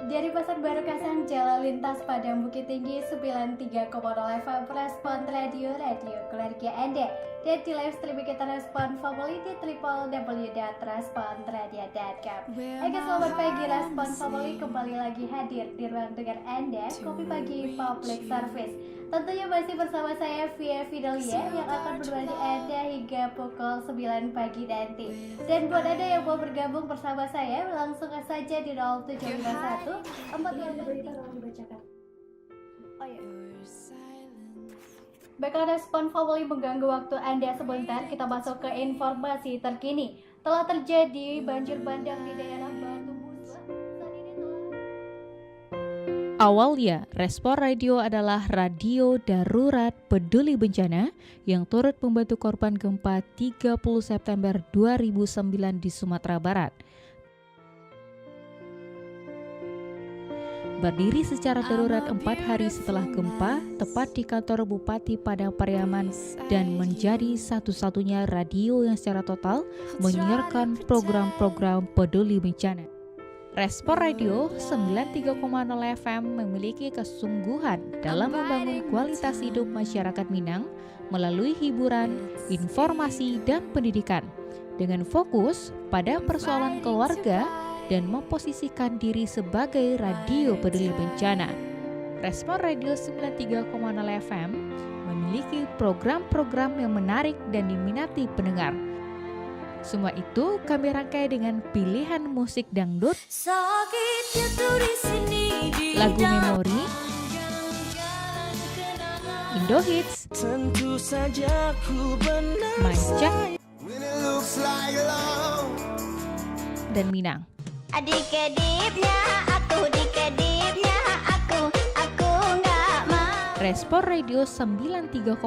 Dari Pasar Baru Kasang, Jalan Lintas Padang Bukit Tinggi 93,0 FM Respon Radio Keluarga Anda. Dan di live streaming kita Respon Family di www.responradio.com. Oke, selamat pagi Respon Family, kembali lagi hadir di ruang dengar Anda Kopi Pagi Public Service. Tentunya masih bersama saya Via Fidelia yang akan menemani Anda hingga pukul 9 pagi nanti. Dan buat Anda yang mau bergabung bersama saya, langsung saja di 0751 4 dibacakan. Oh iya. Baiklah, Respon Family mengganggu waktu Anda sebentar. Kita masuk ke informasi terkini. Telah terjadi banjir bandang di daerah Batu Musla. Awalnya, Respon Radio adalah radio darurat peduli bencana yang turut membantu korban gempa 30 September 2009 di Sumatera Barat. Berdiri secara darurat 4 hari setelah gempa, tepat di kantor Bupati Padang Pariaman, dan menjadi satu-satunya radio yang secara total menyiarkan program-program peduli bencana. Respon Radio 93,0 FM memiliki kesungguhan dalam membangun kualitas hidup masyarakat Minang melalui hiburan, informasi, dan pendidikan, dengan fokus pada persoalan keluarga dan memposisikan diri sebagai radio peduli bencana. Respon Radio 93,0 FM memiliki program-program yang menarik dan diminati pendengar. Semua itu kami rangkai dengan pilihan musik dangdut, lagu memori, Indohits, Mancak, dan Minang. Adik-adiknya aku, dik-adiknya aku nggak mau. Respon Radio 93,0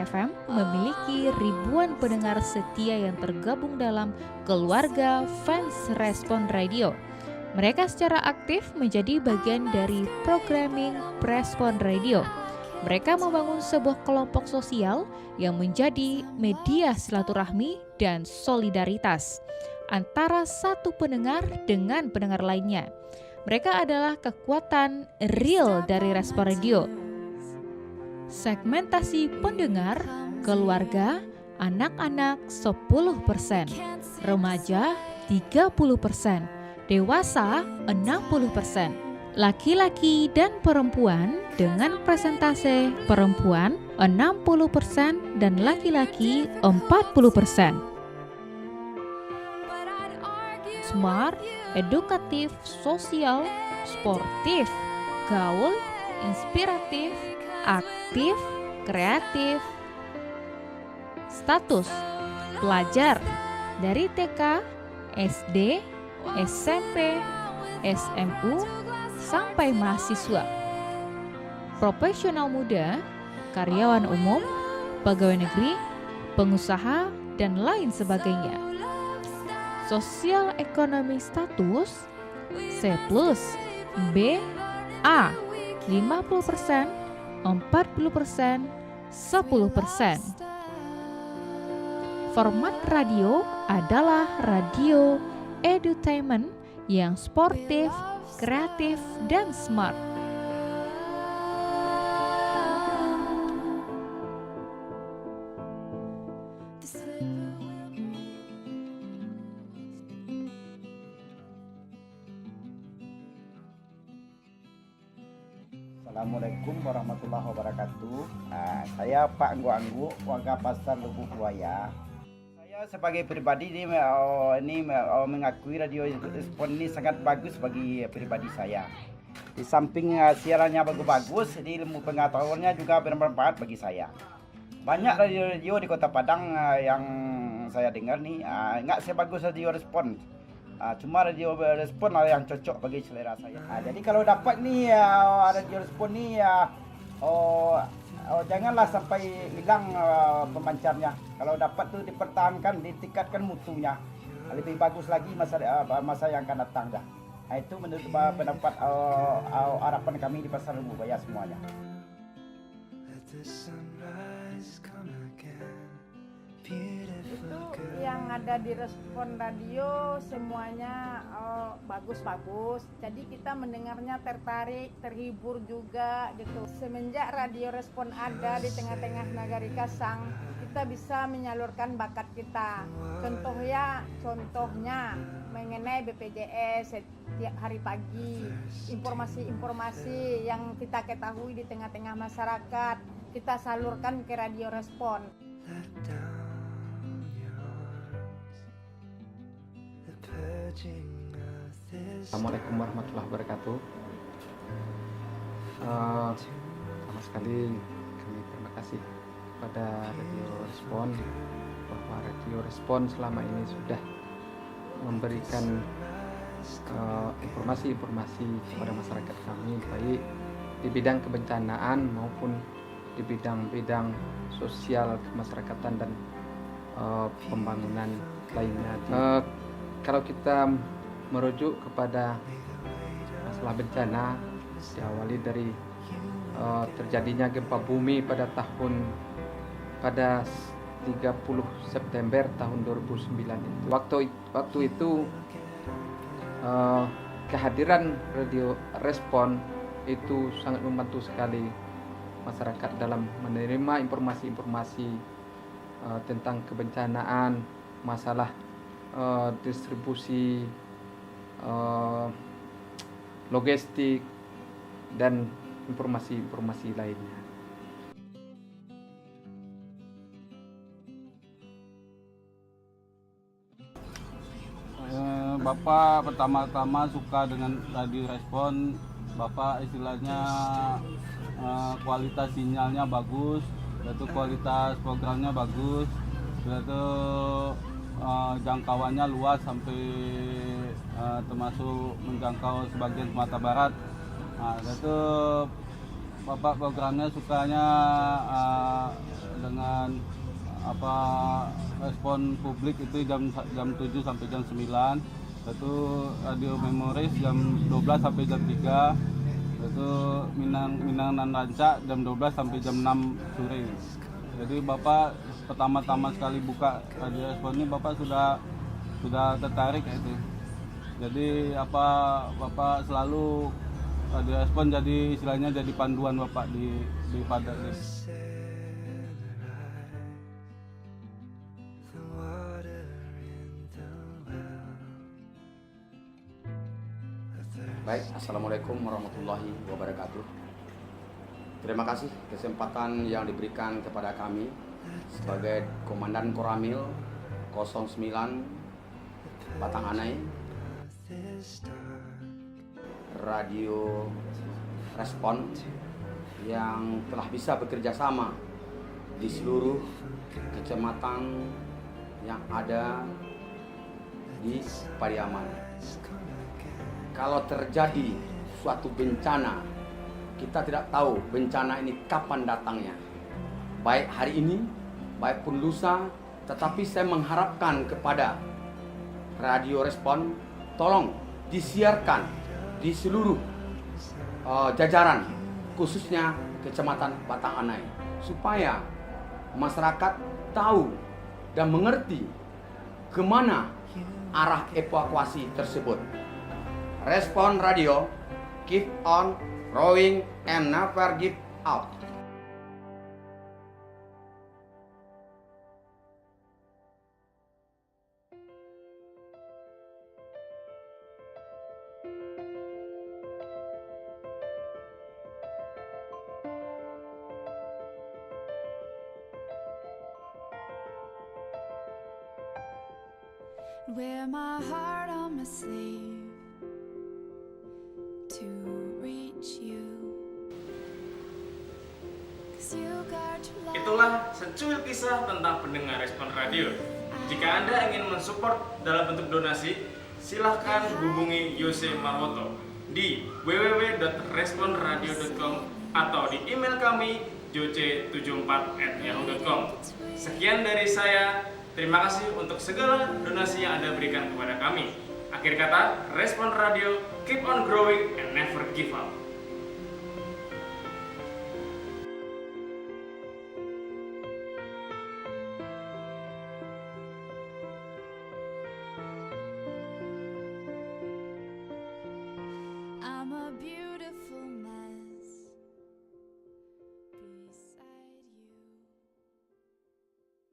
FM memiliki ribuan pendengar setia yang tergabung dalam keluarga fans Respon Radio. Mereka secara aktif menjadi bagian dari programming Respon Radio. Mereka membangun sebuah kelompok sosial yang menjadi media silaturahmi dan solidaritas antara satu pendengar dengan pendengar lainnya. Mereka adalah kekuatan real dari Respon Radio. Segmentasi pendengar, keluarga, anak-anak 10%, remaja 30%, dewasa 60%, laki-laki dan perempuan dengan persentase perempuan 60% dan laki-laki 40%. Smart, edukatif, sosial, sportif, gaul, inspiratif, aktif, kreatif. Status pelajar dari TK, SD, SMP, SMU, sampai mahasiswa. Profesional muda, karyawan umum, pegawai negeri, pengusaha, dan lain sebagainya. Sosial ekonomi status C+, B, A 50%, 40%, 10%. Format radio adalah radio edutainment yang sportif, kreatif, dan smart. Assalamualaikum warahmatullahi wabarakatuh. Saya Pak Anggu, warga Pasar Lubuk Buaya. Saya sebagai pribadi ini mengakui radio Respon ini sangat bagus bagi pribadi saya. Di samping siarannya bagus-bagus, di ilmu pengetahuannya juga bermanfaat bagi saya. Banyak radio-radio di Kota Padang yang saya dengar nih nggak sebagus radio Respon. Cuma radio Respon yang cocok bagi selera saya. Jadi kalau dapat nih radio Respon nih janganlah sampai hilang pemancarnya. Kalau dapat tuh dipertahankan, ditingkatkan mutunya. Lebih bagus lagi masa yang akan datang dah. Itu menurut pendapat harapan kami di Pasar Lubuk Buaya semuanya. Itu yang ada di Respon Radio semuanya bagus-bagus. Jadi kita mendengarnya tertarik, terhibur juga gitu. Semenjak Radio Respon ada di tengah-tengah Nagari Kasang, kita bisa menyalurkan bakat kita. Contohnya mengenai BPJS setiap hari pagi, informasi-informasi yang kita ketahui di tengah-tengah masyarakat, kita salurkan ke Radio Respon. Assalamualaikum warahmatullahi wabarakatuh. Pertama sekali kami terima kasih pada Radio Respon, bahwa Radio Respon selama ini sudah memberikan informasi-informasi kepada masyarakat kami, baik di bidang kebencanaan maupun di bidang-bidang sosial kemasyarakatan dan pembangunan lainnya. Kalau kita merujuk kepada masalah bencana, diawali dari terjadinya gempa bumi pada 30 September tahun 2009 itu. Waktu itu kehadiran Radio Respon itu sangat membantu sekali masyarakat dalam menerima informasi-informasi tentang kebencanaan, masalah distribusi logistik dan informasi-informasi lainnya. Bapak pertama-tama suka dengan Radio Respon. Bapak istilahnya kualitas sinyalnya bagus, yaitu kualitas programnya bagus, yaitu jangkauannya luas sampai termasuk menjangkau sebagian Sumatera Barat. Yaitu Bapak programnya sukanya dengan respon publik itu jam 7 sampai jam 9, yaitu Radio Memoris jam 12 sampai jam 3, yaitu Minang dan Ranca jam 12 sampai jam 6 sore. Jadi Bapak pertama-tama sekali buka Radio Respon ini Bapak sudah tertarik itu. Jadi Bapak selalu Radio Respon jadi istilahnya jadi panduan Bapak di pada ini. Baik, Assalamualaikum warahmatullahi wabarakatuh. Terima kasih kesempatan yang diberikan kepada kami sebagai Komandan Koramil 09 Batanganai, Radio Respon yang telah bisa bekerja sama di seluruh kecamatan yang ada di Pariaman. Kalau terjadi suatu bencana, kita tidak tahu bencana ini kapan datangnya. Baik hari ini, baik pun lusa, tetapi saya mengharapkan kepada Radio Respon, tolong disiarkan di seluruh jajaran, khususnya Kecamatan Batanganai, supaya masyarakat tahu dan mengerti kemana arah evakuasi tersebut. Respon Radio, keep on growing and never give up. Wear my heart on my sleeve to reach you. 'Cause you got your love. Itulah secuil kisah tentang pendengar Respon Radio. Jika Anda ingin mensupport dalam bentuk donasi, silahkan hubungi Yose Marwoto di www.responradio.com atau di email kami joce74@yahoo.com. Sekian dari saya. Terima kasih untuk segala donasi yang Anda berikan kepada kami. Akhir kata, Respon Radio, keep on growing and never give up.